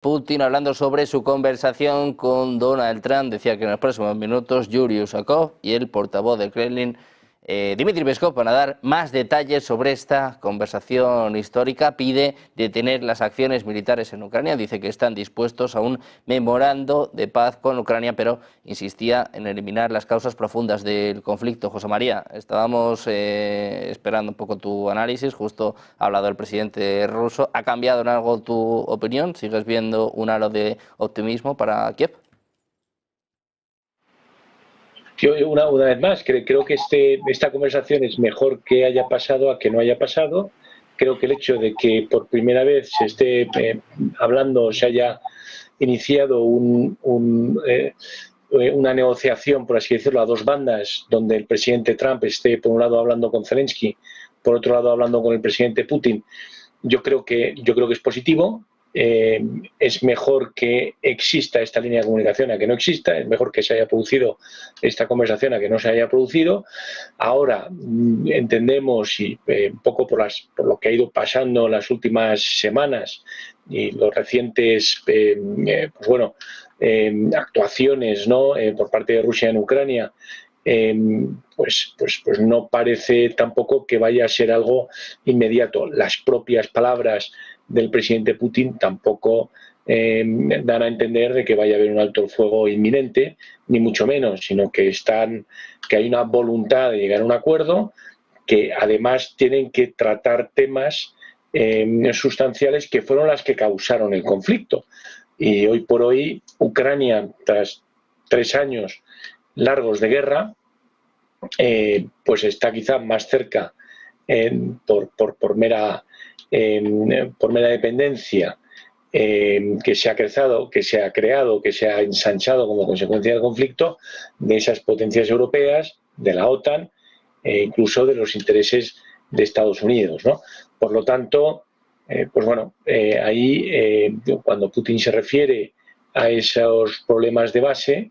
Putin, hablando sobre su conversación con Donald Trump, decía que en los próximos minutos Yuri Usakov y el portavoz del Kremlin, Dmitry Peskov, van a dar más detalles sobre esta conversación histórica. Pide detener las acciones militares en Ucrania, dice que están dispuestos a un memorando de paz con Ucrania, pero insistía en eliminar las causas profundas del conflicto. José María, estábamos esperando un poco tu análisis, justo ha hablado el presidente ruso. ¿Ha cambiado en algo tu opinión? ¿Sigues viendo un halo de optimismo para Kiev? Yo una vez más creo que esta conversación es mejor que haya pasado a que no haya pasado. Creo que el hecho de que por primera vez se esté hablando, se haya iniciado una negociación, por así decirlo, a dos bandas, donde el presidente Trump esté por un lado hablando con Zelensky, por otro lado hablando con el presidente Putin, yo creo que es positivo. Es mejor que exista esta línea de comunicación a que no exista, es mejor que se haya producido esta conversación a que no se haya producido. Ahora entendemos, y un poco por lo que ha ido pasando en las últimas semanas y los recientes actuaciones, ¿no?, por parte de Rusia en Ucrania, pues no parece tampoco que vaya a ser algo inmediato. Las propias palabras del presidente Putin tampoco dan a entender de que vaya a haber un alto el fuego inminente, ni mucho menos, sino que hay una voluntad de llegar a un acuerdo, que además tienen que tratar temas sustanciales que fueron las que causaron el conflicto. Y hoy por hoy Ucrania, tras 3 años largos de guerra, pues está quizá más cerca por mera dependencia que se ha creado, que se ha ensanchado como consecuencia del conflicto, de esas potencias europeas, de la OTAN, incluso de los intereses de Estados Unidos, ¿no? Por lo tanto, ahí cuando Putin se refiere a esos problemas de base,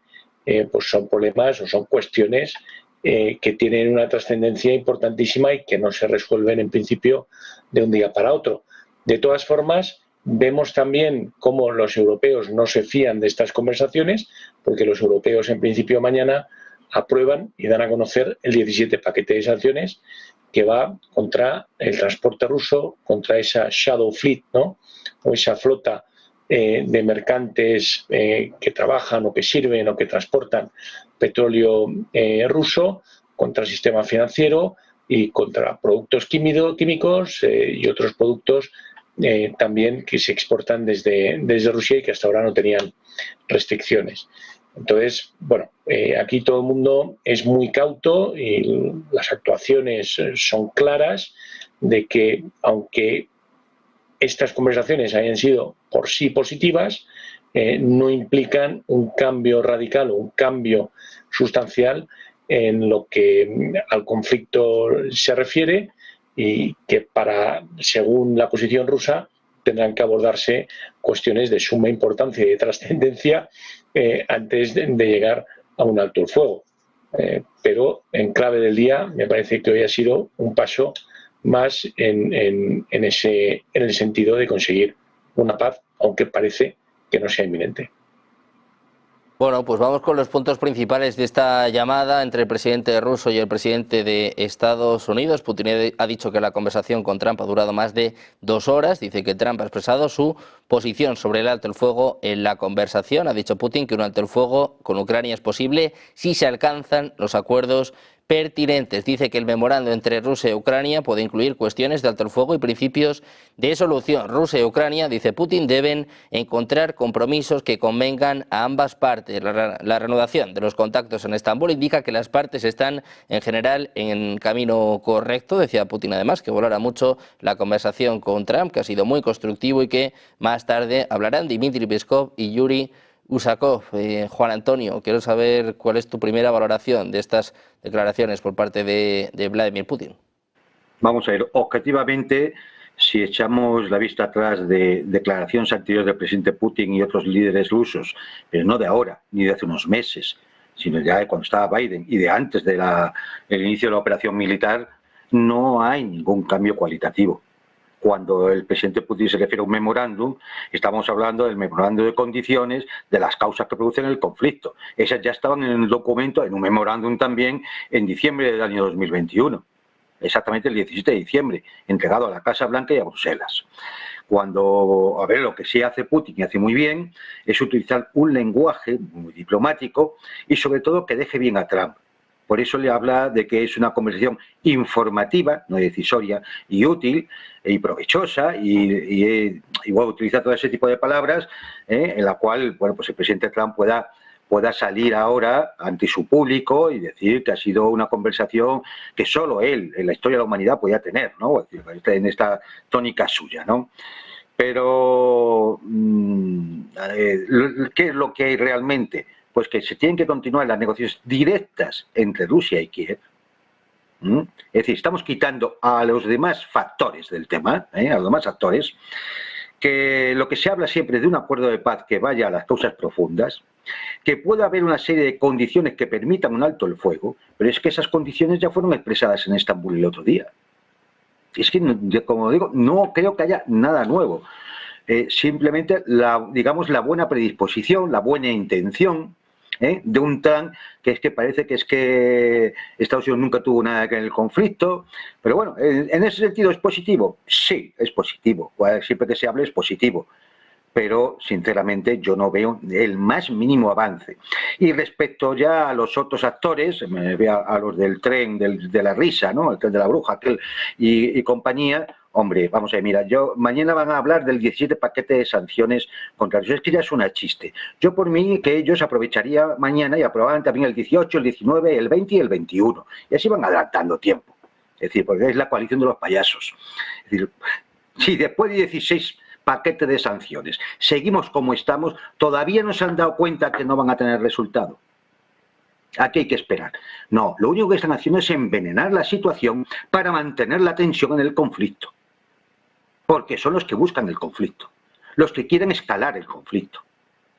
pues son problemas o son cuestiones que tienen una trascendencia importantísima y que no se resuelven en principio de un día para otro. De todas formas, vemos también cómo los europeos no se fían de estas conversaciones, porque los europeos en principio mañana aprueban y dan a conocer el 17 paquete de sanciones que va contra el transporte ruso, contra esa shadow fleet, ¿no?, o esa flota de mercantes que trabajan o que sirven o que transportan petróleo ruso, contra el sistema financiero y contra productos químicos y otros productos también que se exportan desde Rusia y que hasta ahora no tenían restricciones. Entonces, aquí todo el mundo es muy cauto y las actuaciones son claras de que, aunque estas conversaciones hayan sido por sí positivas, no implican un cambio radical o un cambio sustancial en lo que al conflicto se refiere, y que según la posición rusa, tendrán que abordarse cuestiones de suma importancia y de trascendencia antes de llegar a un alto el fuego. Pero en clave del día me parece que hoy ha sido un paso más en el sentido de conseguir una paz, aunque parece que no sea inminente. Bueno, pues vamos con los puntos principales de esta llamada entre el presidente ruso y el presidente de Estados Unidos. Putin ha dicho que la conversación con Trump ha durado más de 2 horas. Dice que Trump ha expresado su posición sobre el alto el fuego en la conversación. Ha dicho Putin que un alto el fuego con Ucrania es posible si se alcanzan los acuerdos pertinentes. Dice que el memorando entre Rusia y Ucrania puede incluir cuestiones de alto el fuego y principios de solución. Rusia y Ucrania, dice Putin, deben encontrar compromisos que convengan a ambas partes. La reanudación de los contactos en Estambul indica que las partes están en general en camino correcto. Decía Putin además que valora mucho la conversación con Trump, que ha sido muy constructivo, y que más tarde hablarán Dmitry Peskov y Yuri Usakov. Juan Antonio, quiero saber cuál es tu primera valoración de estas declaraciones por parte de Vladimir Putin. Vamos a ver, objetivamente, si echamos la vista atrás de declaraciones anteriores del presidente Putin y otros líderes rusos, pero no de ahora, ni de hace unos meses, sino ya de cuando estaba Biden y de antes del inicio de la operación militar, no hay ningún cambio cualitativo. Cuando el presidente Putin se refiere a un memorándum, estamos hablando del memorándum de condiciones de las causas que producen el conflicto. Esas ya estaban en el documento, en un memorándum también, en diciembre del año 2021. Exactamente el 17 de diciembre, entregado a la Casa Blanca y a Bruselas. Cuando, a ver, lo que sí hace Putin y hace muy bien es utilizar un lenguaje muy diplomático y sobre todo que deje bien a Trump. Por eso le habla de que es una conversación informativa, no decisoria, y útil y provechosa, y voy a utilizar todo ese tipo de palabras, en la cual, bueno, pues el presidente Trump pueda salir ahora ante su público y decir que ha sido una conversación que solo él, en la historia de la humanidad, podía tener, ¿no? Es decir, en esta tónica suya, ¿no? Pero, ¿qué es lo que hay realmente? Pues que se tienen que continuar las negociaciones directas entre Rusia y Kiev. Es decir, estamos quitando a los demás factores del tema, a los demás actores, que lo que se habla siempre de un acuerdo de paz que vaya a las causas profundas, que pueda haber una serie de condiciones que permitan un alto el fuego, pero es que esas condiciones ya fueron expresadas en Estambul el otro día. Es que, como digo, no creo que haya nada nuevo. Simplemente, digamos, la buena predisposición, la buena intención de un Trump que parece que es que Estados Unidos nunca tuvo nada que ver en el conflicto. Pero bueno, en ese sentido, ¿es positivo? Sí, es positivo. Siempre que se hable es positivo. Pero, sinceramente, yo no veo el más mínimo avance. Y respecto ya a los otros actores, me veo a los del tren de la risa, ¿no? El tren de la bruja y compañía, hombre, vamos a ver, mira, mañana van a hablar del 17 paquete de sanciones contra Rusia. Es que ya es una chiste. Yo por mí que ellos aprovecharía mañana y aprobaran también el 18, el 19, el 20 y el 21. Y así van adelantando tiempo. Es decir, porque es la coalición de los payasos. Es decir, si después de 16 paquete de sanciones seguimos como estamos, todavía no se han dado cuenta que no van a tener resultado. Aquí hay que esperar. No, lo único que están haciendo es envenenar la situación para mantener la tensión en el conflicto. Porque son los que buscan el conflicto, los que quieren escalar el conflicto.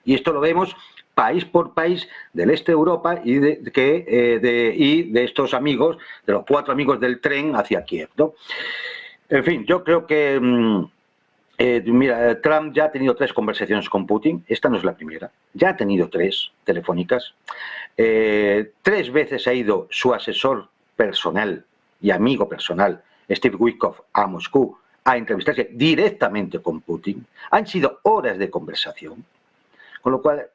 Y esto lo vemos país por país del este de Europa y de estos amigos, de los 4 amigos del tren hacia Kiev, ¿no? En fin, yo creo que mira, Trump ya ha tenido 3 conversaciones con Putin. Esta no es la primera. Ya ha tenido 3 telefónicas. 3 veces ha ido su asesor personal y amigo personal, Steve Witkoff, a Moscú a entrevistarse directamente con Putin. Han sido horas de conversación. Con lo cual,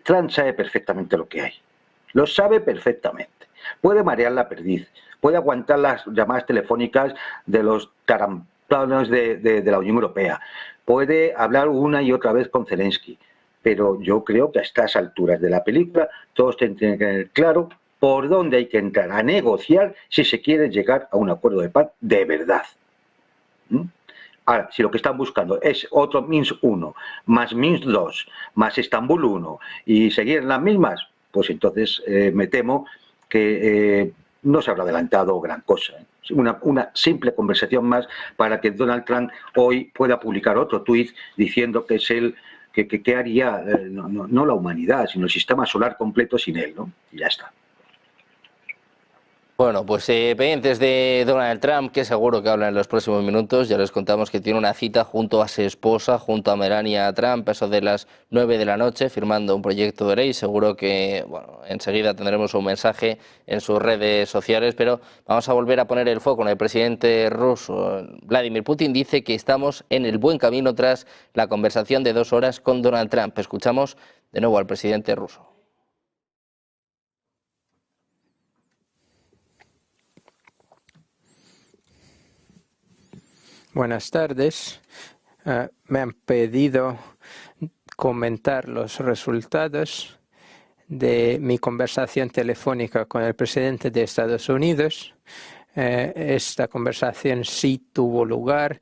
Trump sabe perfectamente lo que hay. Lo sabe perfectamente. Puede marear la perdiz. Puede aguantar las llamadas telefónicas de los tarampanos de la Unión Europea. Puede hablar una y otra vez con Zelensky. Pero yo creo que a estas alturas de la película todos tienen que tener claro por dónde hay que entrar a negociar si se quiere llegar a un acuerdo de paz de verdad. Ahora, si lo que están buscando es otro Minsk 1, más Minsk 2, más Estambul 1 y seguir en las mismas, pues entonces me temo que no se habrá adelantado gran cosa. Una simple conversación más para que Donald Trump hoy pueda publicar otro tuit diciendo que es él, que haría no la humanidad, sino el sistema solar completo sin él, ¿no? Y ya está. Bueno, pues pendientes de Donald Trump, que seguro que habla en los próximos minutos. Ya les contamos que tiene una cita junto a su esposa, junto a Melania Trump, eso de las 9 de la noche, firmando un proyecto de ley. Seguro que, bueno, enseguida tendremos un mensaje en sus redes sociales, pero vamos a volver a poner el foco en el presidente ruso. Vladimir Putin dice que estamos en el buen camino tras la conversación de 2 horas con Donald Trump. Escuchamos de nuevo al presidente ruso. Buenas tardes. Me han pedido comentar los resultados de mi conversación telefónica con el presidente de Estados Unidos. Esta conversación sí tuvo lugar,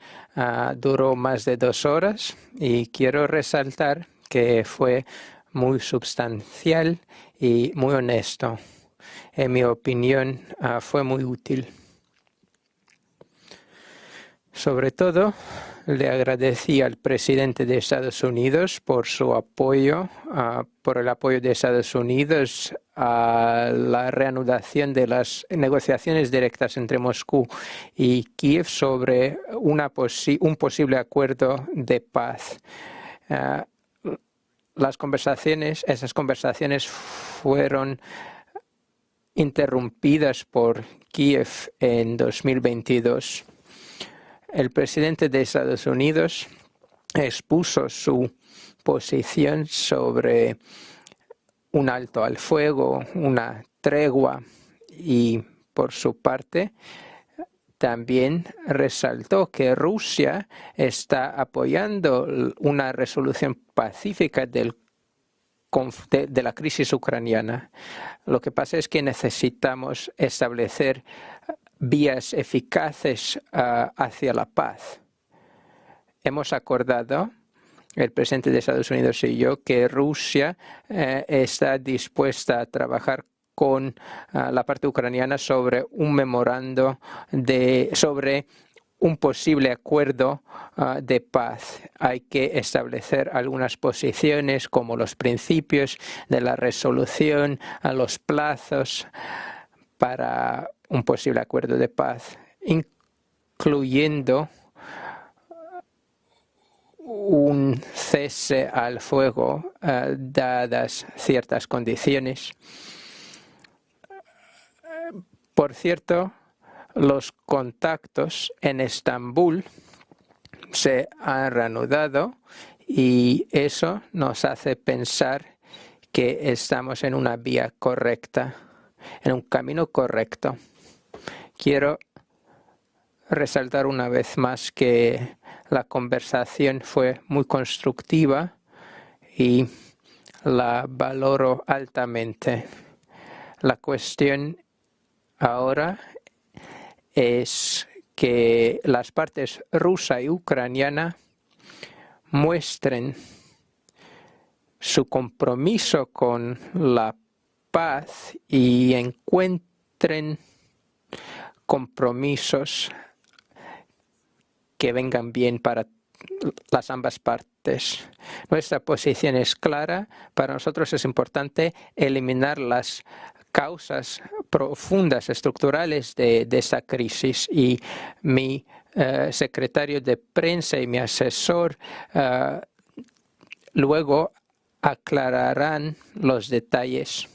duró más de 2 horas y quiero resaltar que fue muy sustancial y muy honesto. En mi opinión, fue muy útil. Sobre todo, le agradecí al presidente de Estados Unidos por su apoyo, por el apoyo de Estados Unidos a la reanudación de las negociaciones directas entre Moscú y Kiev sobre un posible acuerdo de paz. Esas conversaciones fueron interrumpidas por Kiev en 2022. El presidente de Estados Unidos expuso su posición sobre un alto al fuego, una tregua y, por su parte, también resaltó que Rusia está apoyando una resolución pacífica de la crisis ucraniana. Lo que pasa es que necesitamos establecer vías eficaces hacia la paz. Hemos acordado, el presidente de Estados Unidos y yo, que Rusia está dispuesta a trabajar con la parte ucraniana sobre un memorando sobre un posible acuerdo de paz. Hay que establecer algunas posiciones como los principios de la resolución, los plazos para un posible acuerdo de paz, incluyendo un cese al fuego dadas ciertas condiciones. Por cierto, los contactos en Estambul se han reanudado y eso nos hace pensar que estamos en una vía correcta, en un camino correcto. Quiero resaltar una vez más que la conversación fue muy constructiva y la valoro altamente. La cuestión ahora es que las partes rusa y ucraniana muestren su compromiso con la paz y encuentren compromisos que vengan bien para las ambas partes. Nuestra posición es clara. Para nosotros es importante eliminar las causas profundas, estructurales de esta crisis, y mi secretario de prensa y mi asesor luego aclararán los detalles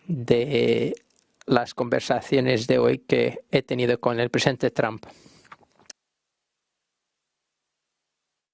de las conversaciones de hoy que he tenido con el presidente Trump.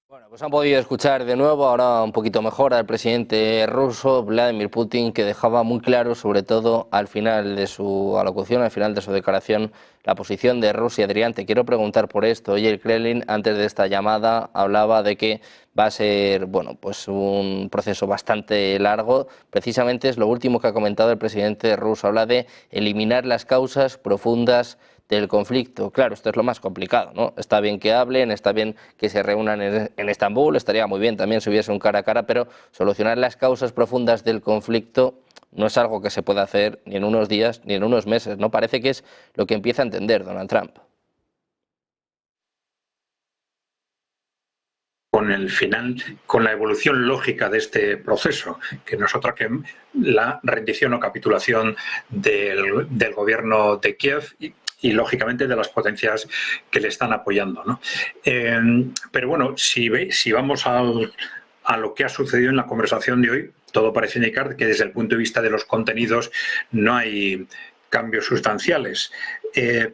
Bueno, pues han podido escuchar de nuevo, ahora un poquito mejor, al presidente ruso, Vladimir Putin, que dejaba muy claro, sobre todo al final de su alocución, al final de su declaración, la posición de Rusia. Adrián, te quiero preguntar por esto. Hoy el Kremlin, antes de esta llamada, hablaba de que va a ser, bueno, pues un proceso bastante largo. Precisamente es lo último que ha comentado el presidente ruso. Habla de eliminar las causas profundas del conflicto. Claro, esto es lo más complicado, ¿no? Está bien que hablen, está bien que se reúnan en Estambul, estaría muy bien también si hubiese un cara a cara, pero solucionar las causas profundas del conflicto no es algo que se pueda hacer ni en unos días ni en unos meses, ¿no? Parece que es lo que empieza a entender Donald Trump. Con el final, con la evolución lógica de este proceso, que no es otra que la rendición o capitulación del gobierno de Kiev y lógicamente de las potencias que le están apoyando, ¿no? Pero bueno, si vamos a lo que ha sucedido en la conversación de hoy, todo parece indicar que desde el punto de vista de los contenidos no hay cambios sustanciales.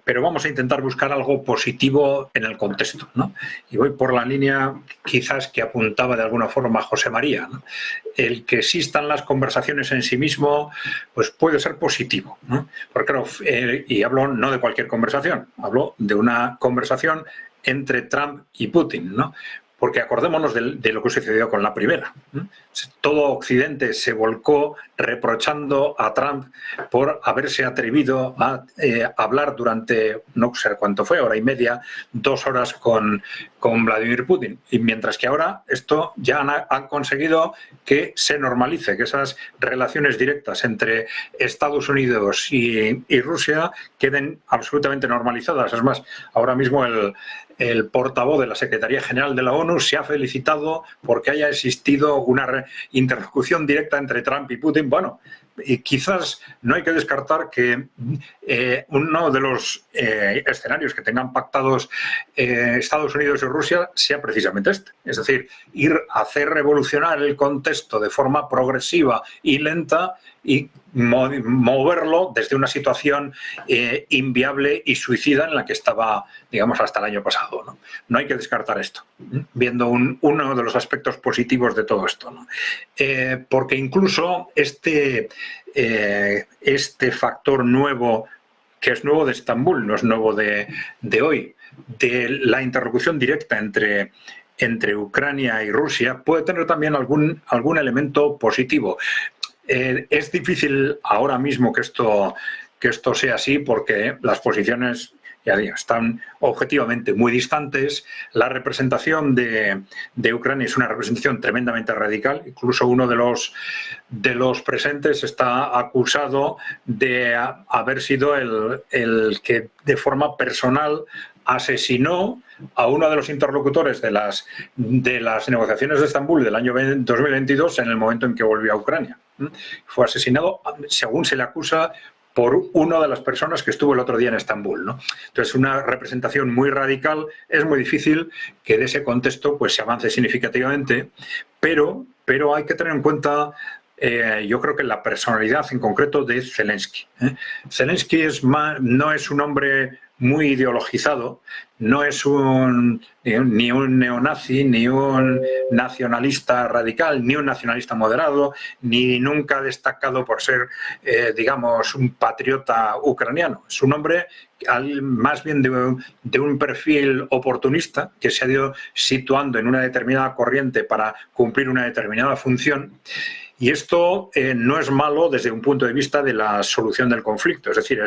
Pero vamos a intentar buscar algo positivo en el contexto, ¿no? Y voy por la línea quizás que apuntaba de alguna forma José María, ¿no? El que existan las conversaciones en sí mismo pues puede ser positivo, ¿no? Porque claro, y hablo no de cualquier conversación, hablo de una conversación entre Trump y Putin, ¿no? Porque acordémonos de lo que sucedió con la primera, ¿no? Todo Occidente se volcó reprochando a Trump por haberse atrevido a hablar durante, no sé cuánto fue, hora y media, 2 horas con Vladimir Putin. Y mientras que ahora esto ya han conseguido que se normalice, que esas relaciones directas entre Estados Unidos y Rusia queden absolutamente normalizadas. Es más, ahora mismo el portavoz de la Secretaría General de la ONU se ha felicitado porque haya existido una interlocución directa entre Trump y Putin. Bueno, y quizás no hay que descartar que uno de los escenarios que tengan pactados Estados Unidos y Rusia sea precisamente este. Es decir, hacer revolucionar el contexto de forma progresiva y lenta y moverlo desde una situación inviable y suicida en la que estaba, digamos, hasta el año pasado, ¿no? No hay que descartar esto, viendo uno de los aspectos positivos de todo esto, ¿no? Porque incluso este factor nuevo, que es nuevo de Estambul, no es nuevo de hoy, de la interlocución directa entre Ucrania y Rusia, puede tener también algún elemento positivo. Es difícil ahora mismo que esto sea así porque las posiciones, ya digo, están objetivamente muy distantes. La representación de Ucrania es una representación tremendamente radical. Incluso uno de los presentes está acusado de haber sido el que de forma personal asesinó a uno de los interlocutores de las negociaciones de Estambul del año 2022 en el momento en que volvió a Ucrania. Fue asesinado, según se le acusa, por una de las personas que estuvo el otro día en Estambul, ¿no? Entonces, una representación muy radical. Es muy difícil que de ese contexto pues, se avance significativamente, pero hay que tener en cuenta, yo creo que la personalidad en concreto de Zelensky. Zelensky no es un hombre muy ideologizado, no es ni un neonazi, ni un nacionalista radical, ni un nacionalista moderado, ni nunca destacado por ser, digamos, un patriota ucraniano. Es un hombre más bien de un perfil oportunista que se ha ido situando en una determinada corriente para cumplir una determinada función. Y esto no es malo desde un punto de vista de la solución del conflicto. Es decir,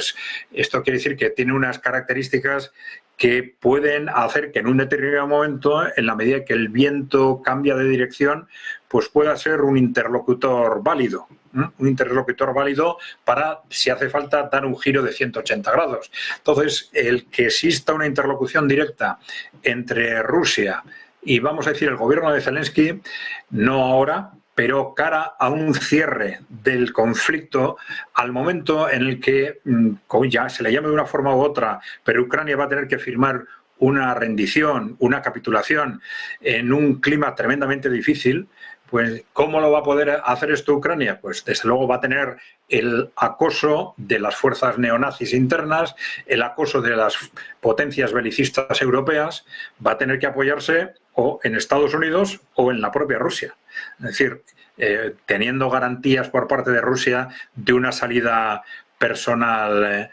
esto quiere decir que tiene unas características que pueden hacer que en un determinado momento, en la medida que el viento cambia de dirección, pues pueda ser un interlocutor válido. Un interlocutor válido para, si hace falta, dar un giro de 180 grados. Entonces, el que exista una interlocución directa entre Rusia y, vamos a decir, el gobierno de Zelensky, no ahora, pero cara a un cierre del conflicto, al momento en el que, ya se le llame de una forma u otra, pero Ucrania va a tener que firmar una rendición, una capitulación en un clima tremendamente difícil, pues ¿cómo lo va a poder hacer esto Ucrania? Pues desde luego va a tener el acoso de las fuerzas neonazis internas, el acoso de las potencias belicistas europeas, va a tener que apoyarse o en Estados Unidos o en la propia Rusia. Es decir, teniendo garantías por parte de Rusia de una salida personal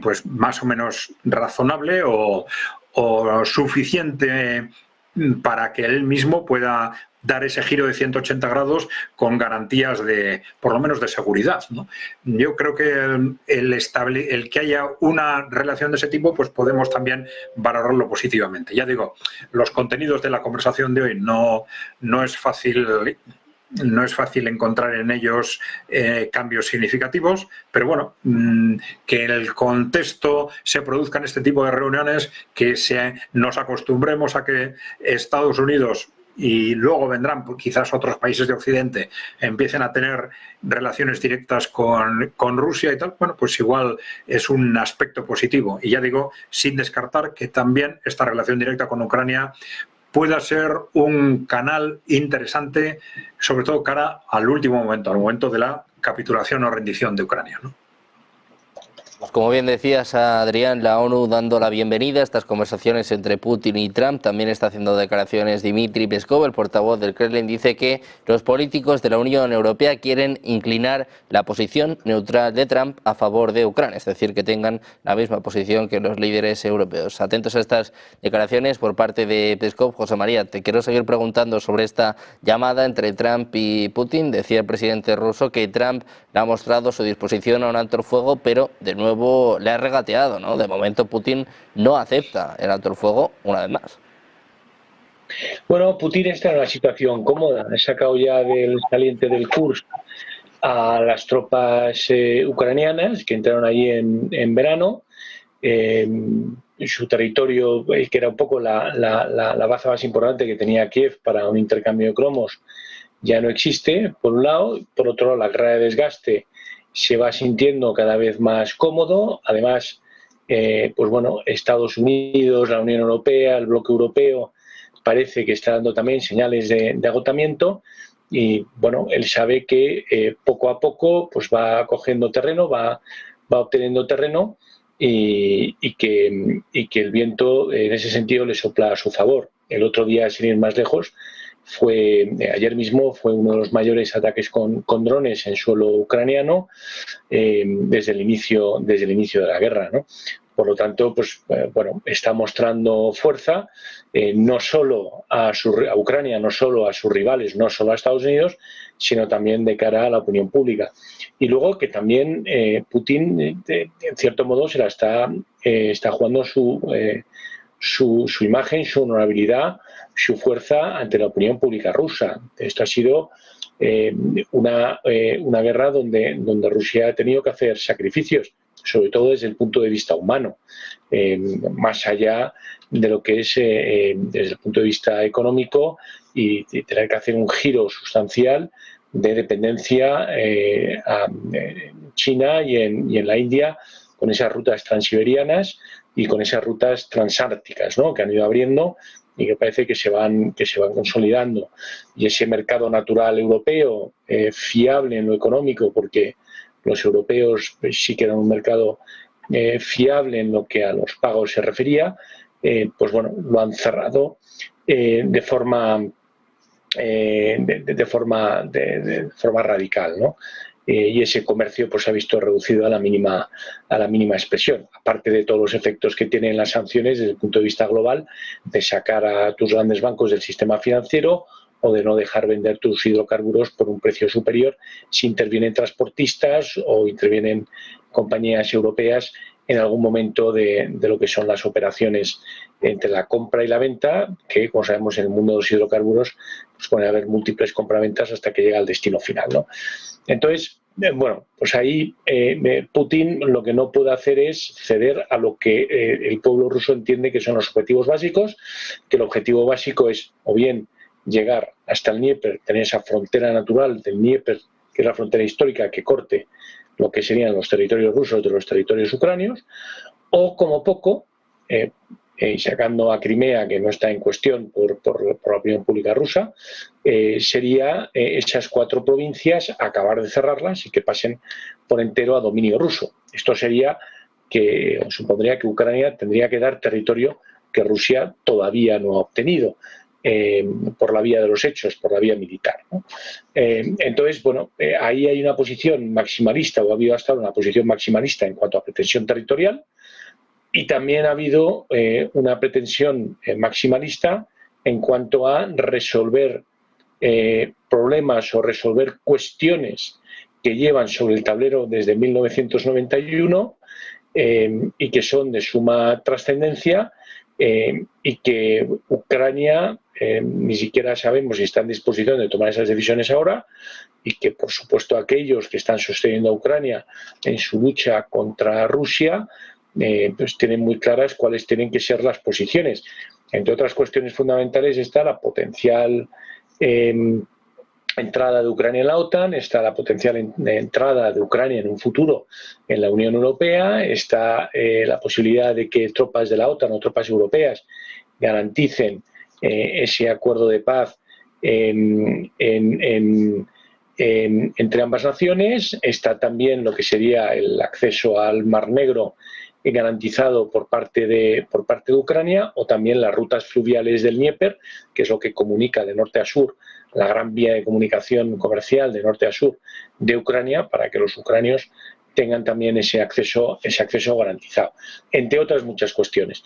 pues más o menos razonable o suficiente para que él mismo pueda dar ese giro de 180 grados con garantías de, por lo menos, de seguridad, ¿no? Yo creo que el que haya una relación de ese tipo, pues podemos también valorarlo positivamente. Ya digo, los contenidos de la conversación de hoy no es fácil encontrar en ellos cambios significativos, pero bueno, que en el contexto se produzcan este tipo de reuniones, que nos acostumbremos a que Estados Unidos y luego vendrán quizás otros países de Occidente empiecen a tener relaciones directas con Rusia y tal, bueno, pues igual es un aspecto positivo. Y ya digo, sin descartar que también esta relación directa con Ucrania pueda ser un canal interesante, sobre todo cara al último momento, al momento de la capitulación o rendición de Ucrania, ¿no? Pues como bien decías, Adrián, la ONU dando la bienvenida a estas conversaciones entre Putin y Trump. También está haciendo declaraciones Dmitry Peskov, el portavoz del Kremlin, dice que los políticos de la Unión Europea quieren inclinar la posición neutral de Trump a favor de Ucrania, es decir, que tengan la misma posición que los líderes europeos. Atentos a estas declaraciones por parte de Peskov. José María, te quiero seguir preguntando sobre esta llamada entre Trump y Putin. Decía el presidente ruso que Trump le ha mostrado su disposición a un alto el fuego, pero de nuevo le ha regateado, ¿no? De momento Putin no acepta el alto el fuego una vez más. Bueno, Putin está en una situación cómoda. Ha sacado ya del saliente del Kursk a las tropas ucranianas que entraron allí en verano. su territorio, que era un poco la baza más importante que tenía Kiev para un intercambio de cromos, ya no existe, por un lado. Por otro lado, la guerra de desgaste se va sintiendo cada vez más cómodo. Además, pues bueno, Estados Unidos, la Unión Europea, el bloque europeo, parece que está dando también señales de agotamiento. Y bueno, él sabe que poco a poco pues va cogiendo terreno, va obteniendo terreno, y que el viento en ese sentido le sopla a su favor. El otro día, sin ir más lejos, ayer mismo fue uno de los mayores ataques con drones en suelo ucraniano desde el inicio de la guerra, ¿no? Por lo tanto, pues bueno, está mostrando fuerza, no solo a Ucrania, no solo a sus rivales, no solo a Estados Unidos, sino también de cara a la opinión pública. Y luego que también Putin, en cierto modo, se la está jugando su imagen, su honorabilidad, su fuerza ante la opinión pública rusa. Esto ha sido una guerra donde Rusia ha tenido que hacer sacrificios, sobre todo desde el punto de vista humano, más allá de lo que es desde el punto de vista económico, y tener que hacer un giro sustancial de dependencia a China y en la India, con esas rutas transiberianas y con esas rutas transárticas, ¿no?, que han ido abriendo y que parece que se van consolidando. Y ese mercado natural europeo, fiable en lo económico, porque los europeos sí que eran un mercado fiable en lo que a los pagos se refería, pues bueno, lo han cerrado de forma radical, ¿no? Y ese comercio pues se ha visto reducido a la mínima expresión, aparte de todos los efectos que tienen las sanciones desde el punto de vista global, de sacar a tus grandes bancos del sistema financiero o de no dejar vender tus hidrocarburos por un precio superior si intervienen transportistas o intervienen compañías europeas en algún momento de lo que son las operaciones entre la compra y la venta, que, como sabemos, en el mundo de los hidrocarburos pues puede haber múltiples compraventas hasta que llega al destino final, ¿no? Entonces, bueno, pues ahí Putin lo que no puede hacer es ceder a lo que el pueblo ruso entiende que son los objetivos básicos, que el objetivo básico es o bien llegar hasta el Dnieper, tener esa frontera natural del Dnieper, que es la frontera histórica que corte lo que serían los territorios rusos de los territorios ucranios, o como poco, sacando a Crimea, que no está en cuestión por la opinión pública rusa, sería esas 4 provincias acabar de cerrarlas y que pasen por entero a dominio ruso. Esto supondría que Ucrania tendría que dar territorio que Rusia todavía no ha obtenido, por la vía de los hechos, por la vía militar, ¿no? Entonces, bueno, ahí hay una posición maximalista, o ha habido hasta ahora una posición maximalista en cuanto a pretensión territorial, y también ha habido una pretensión maximalista en cuanto a resolver problemas o resolver cuestiones que llevan sobre el tablero desde 1991 y que son de suma trascendencia, y que Ucrania ni siquiera sabemos si está en disposición de tomar esas decisiones ahora, y que, por supuesto, aquellos que están sosteniendo a Ucrania en su lucha contra Rusia pues tienen muy claras cuáles tienen que ser las posiciones. Entre otras cuestiones fundamentales está la potencial entrada de Ucrania en la OTAN, está la potencial entrada de Ucrania en un futuro en la Unión Europea, está la posibilidad de que tropas de la OTAN o tropas europeas garanticen ese acuerdo de paz entre ambas naciones. Está también lo que sería el acceso al Mar Negro garantizado por parte de Ucrania, o también las rutas fluviales del Dnieper, que es lo que comunica de norte a sur, la gran vía de comunicación comercial de norte a sur de Ucrania, para que los ucranios tengan también ese acceso garantizado, entre otras muchas cuestiones.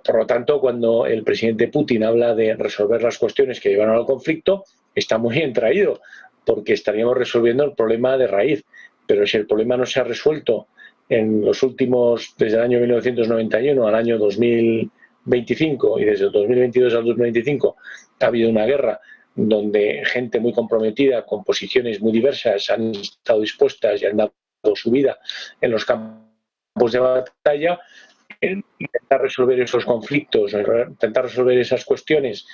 Por lo tanto, cuando el presidente Putin habla de resolver las cuestiones que llevaron al conflicto, está muy bien traído, porque estaríamos resolviendo el problema de raíz. Pero si el problema no se ha resuelto en los últimos, desde el año 1991 al año 2025, y desde el 2022 al 2025 ha habido una guerra donde gente muy comprometida con posiciones muy diversas han estado dispuestas y han dado su vida en los campos de batalla, intentar resolver esos conflictos, intentar resolver esas cuestiones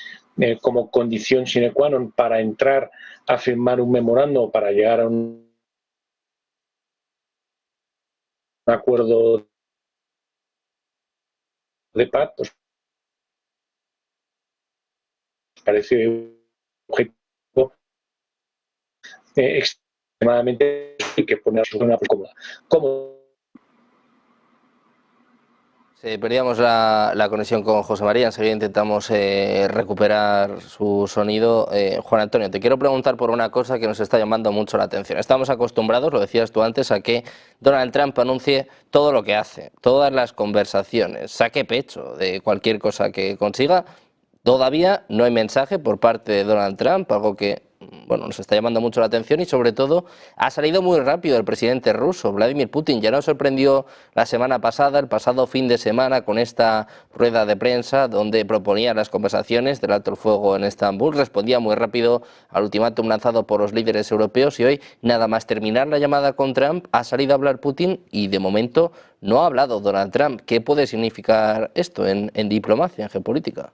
como condición sine qua non para entrar a firmar un memorando o para llegar a un acuerdo de paz, pues parece un objetivo extremadamente que pone a una cómoda. Perdíamos la conexión con José María, enseguida intentamos recuperar su sonido. Juan Antonio, te quiero preguntar por una cosa que nos está llamando mucho la atención. Estamos acostumbrados, lo decías tú antes, a que Donald Trump anuncie todo lo que hace, todas las conversaciones, saque pecho de cualquier cosa que consiga. Todavía no hay mensaje por parte de Donald Trump, algo que nos está llamando mucho la atención y sobre todo ha salido muy rápido el presidente ruso, Vladimir Putin. Ya nos sorprendió la semana pasada, el pasado fin de semana, con esta rueda de prensa donde proponía las conversaciones del alto el fuego en Estambul. Respondía muy rápido al ultimátum lanzado por los líderes europeos y hoy, nada más terminar la llamada con Trump, ha salido a hablar Putin y de momento no ha hablado Donald Trump. ¿Qué puede significar esto en diplomacia, en geopolítica?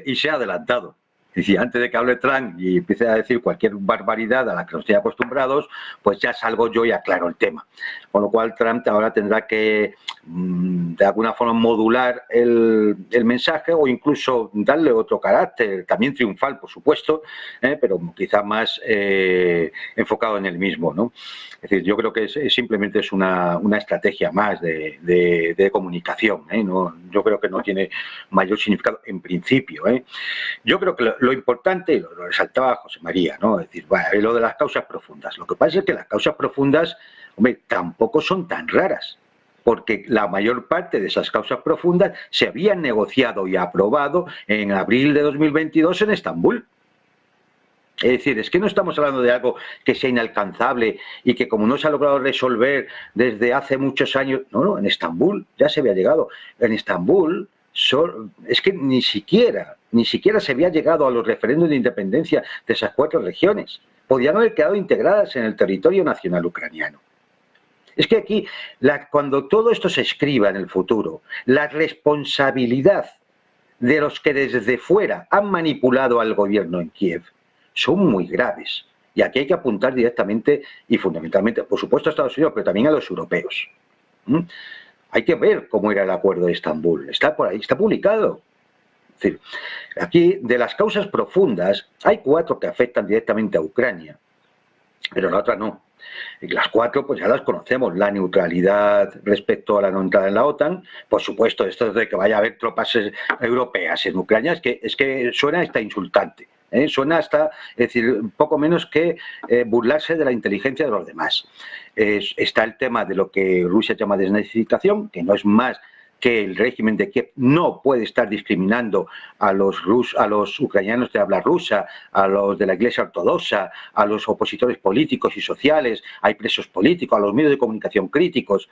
Y se ha adelantado. Es decir, antes de que hable Trump y empiece a decir cualquier barbaridad a la que nos estoy acostumbrados, pues ya salgo yo y aclaro el tema. Con lo cual Trump ahora tendrá que, de alguna forma, modular el mensaje o incluso darle otro carácter, también triunfal, por supuesto, pero quizá más enfocado en el mismo, ¿no? Es decir, yo creo que simplemente es una estrategia más de comunicación, ¿no? Yo creo que no tiene mayor significado en principio. Yo creo que lo importante, lo resaltaba José María, ¿no? Es decir, bueno, lo de las causas profundas. Lo que pasa es que las causas profundas, hombre, tampoco son tan raras, porque la mayor parte de esas causas profundas se habían negociado y aprobado en abril de 2022 en Estambul. Es decir, es que no estamos hablando de algo que sea inalcanzable y que como no se ha logrado resolver desde hace muchos años. No, en Estambul ya se había llegado. En Estambul es que ni siquiera se había llegado a los referéndums de independencia de esas 4 regiones. Podían haber quedado integradas en el territorio nacional ucraniano. Es que aquí, cuando todo esto se escriba en el futuro, la responsabilidad de los que desde fuera han manipulado al gobierno en Kiev son muy graves. Y aquí hay que apuntar directamente y fundamentalmente, por supuesto, a Estados Unidos, pero también a los europeos. Hay que ver cómo era el acuerdo de Estambul. Está por ahí, está publicado. Es decir, aquí, de las causas profundas, hay 4 que afectan directamente a Ucrania, pero la otra no. Y las 4 pues ya las conocemos: la neutralidad respecto a la no entrada en la OTAN, por supuesto, esto de que vaya a haber tropas europeas en Ucrania, es que suena hasta insultante. Suena hasta, es decir, poco menos que burlarse de la inteligencia de los demás. Está el tema de lo que Rusia llama desnazificación, que no es más que el régimen de Kiev no puede estar discriminando a los ucranianos de habla rusa, a los de la Iglesia Ortodoxa, a los opositores políticos y sociales, hay presos políticos, a los medios de comunicación críticos.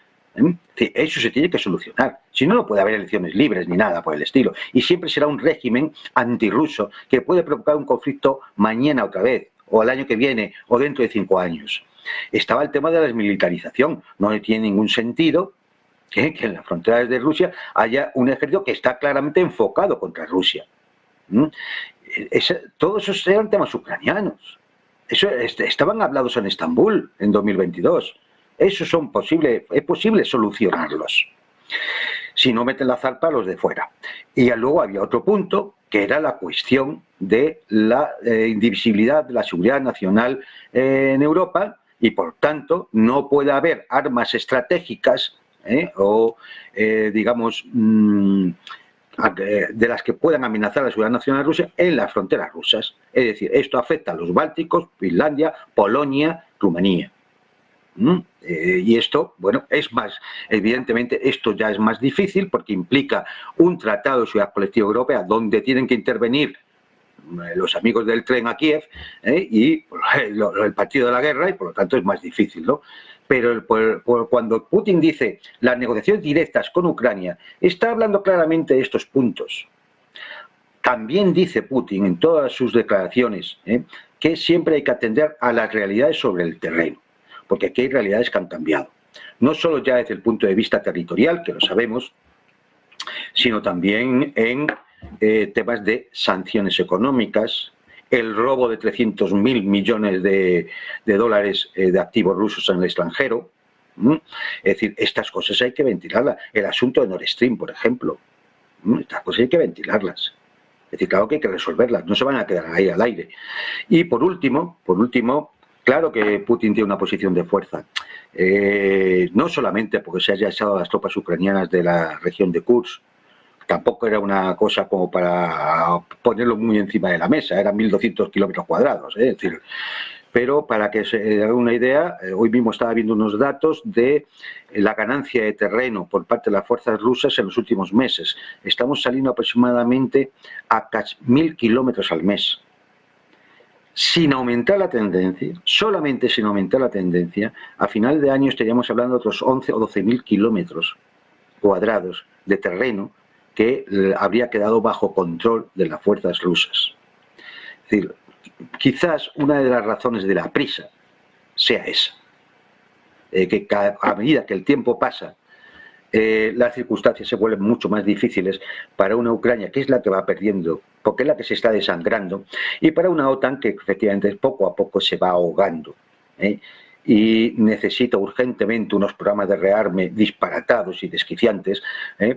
Eso se tiene que solucionar. Si no, no puede haber elecciones libres ni nada por el estilo. Y siempre será un régimen antirruso que puede provocar un conflicto mañana otra vez, o el año que viene, o dentro de 5 años. Estaba el tema de la desmilitarización. No tiene ningún sentido que en las fronteras de Rusia haya un ejército que está claramente enfocado contra Rusia. Todos esos eran temas ucranianos. Estaban hablados en Estambul en 2022. Eso es posible solucionarlos. Si no meten la zarpa a los de fuera. Y luego había otro punto, que era la cuestión de la indivisibilidad de la seguridad nacional en Europa, y por tanto no puede haber armas estratégicas digamos, de las que puedan amenazar a la seguridad nacional de Rusia en las fronteras rusas. Es decir, esto afecta a los bálticos, Finlandia, Polonia, Rumanía. Y esto, bueno, es más, evidentemente esto ya es más difícil porque implica un tratado de seguridad colectiva europea donde tienen que intervenir los amigos del tren a Kiev y el partido de la guerra, y por lo tanto es más difícil, ¿no? Pero cuando Putin dice las negociaciones directas con Ucrania, está hablando claramente de estos puntos. También dice Putin en todas sus declaraciones que siempre hay que atender a las realidades sobre el terreno, porque aquí hay realidades que han cambiado. no solo ya desde el punto de vista territorial, que lo sabemos, sino también en temas de sanciones económicas, el robo de 300.000 millones de dólares de activos rusos en el extranjero. Es decir, estas cosas hay que ventilarlas. El asunto de Nord Stream, por ejemplo, estas cosas hay que ventilarlas. Es decir, claro que hay que resolverlas, no se van a quedar ahí al aire. Y por último, claro que Putin tiene una posición de fuerza. No solamente porque se haya echado a las tropas ucranianas de la región de Kursk, tampoco era una cosa como para ponerlo muy encima de la mesa, eran 1.200 kilómetros cuadrados, es decir, pero para que se haga una idea, hoy mismo estaba viendo unos datos de la ganancia de terreno por parte de las fuerzas rusas en los últimos meses. Estamos saliendo aproximadamente a casi 1.000 kilómetros al mes. Sin aumentar la tendencia, solamente sin aumentar la tendencia, a final de año estaríamos hablando de otros 11 o 12.000 kilómetros cuadrados de terreno que habría quedado bajo control de las fuerzas rusas. Es decir, quizás una de las razones de la prisa sea esa, que a medida que el tiempo pasa, las circunstancias se vuelven mucho más difíciles para una Ucrania que es la que va perdiendo, porque es la que se está desangrando, y para una OTAN que efectivamente poco a poco se va ahogando, y necesita urgentemente unos programas de rearme disparatados y desquiciantes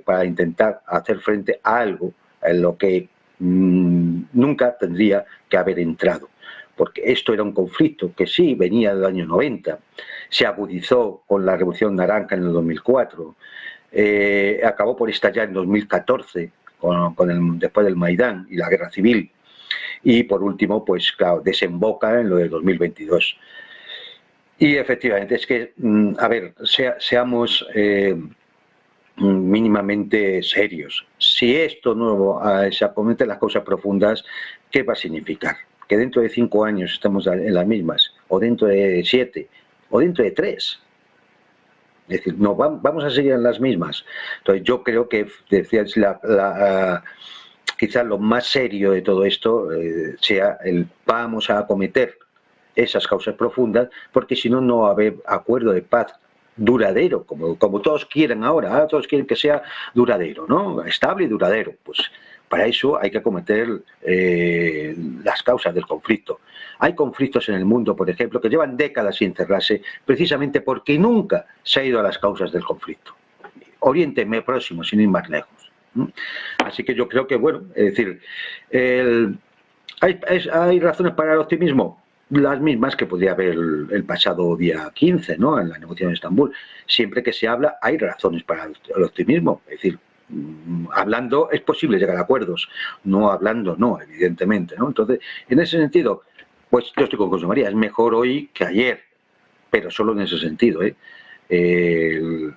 para intentar hacer frente a algo en lo que nunca tendría que haber entrado. Porque esto era un conflicto que sí venía del año 90, se agudizó con la Revolución Naranja en el 2004, acabó por estallar en 2014 después del Maidán y la Guerra Civil, y por último, pues claro, desemboca en lo del 2022. Y efectivamente, es que, a ver, seamos mínimamente serios. Si esto no se acomete las causas profundas, ¿qué va a significar? Que dentro de 5 años estamos en las mismas, o dentro de 7, o dentro de 3. Es decir, no vamos a seguir en las mismas. Entonces yo creo que quizás lo más serio de todo esto sea el vamos a acometer esas causas profundas, porque si no, no va a haber acuerdo de paz duradero, como todos quieren ahora, todos quieren que sea duradero, ¿no? Estable y duradero. Pues para eso hay que acometer las causas del conflicto. Hay conflictos en el mundo, por ejemplo, que llevan décadas sin cerrarse, precisamente porque nunca se ha ido a las causas del conflicto. Oriente Próximo, sin ir más lejos. Así que yo creo que, bueno, es decir, ¿hay razones para el optimismo? Las mismas que podría haber el pasado día 15, ¿no?, en la negociación de Estambul. Siempre que se habla hay razones para el optimismo. Es decir, hablando es posible llegar a acuerdos, no hablando no, evidentemente, ¿no? Entonces, en ese sentido, pues yo estoy con José María, es mejor hoy que ayer, pero solo en ese sentido,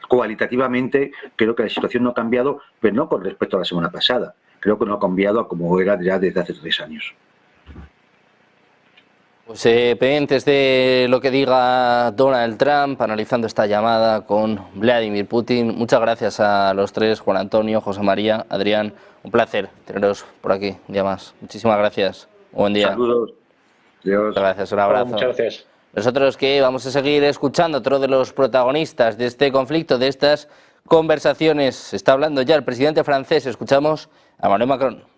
cualitativamente creo que la situación no ha cambiado, pero no con respecto a la semana pasada. Creo que no ha cambiado a como era ya desde hace 3 años. Pues pendientes de lo que diga Donald Trump, analizando esta llamada con Vladimir Putin. Muchas gracias a los tres, Juan Antonio, José María, Adrián. Un placer teneros por aquí un día más. Muchísimas gracias. Buen día. Saludos. Dios. Muchas gracias, un abrazo. Muchas gracias. Nosotros que vamos a seguir escuchando a otro de los protagonistas de este conflicto, de estas conversaciones. Está hablando ya el presidente francés. Escuchamos a Emmanuel Macron.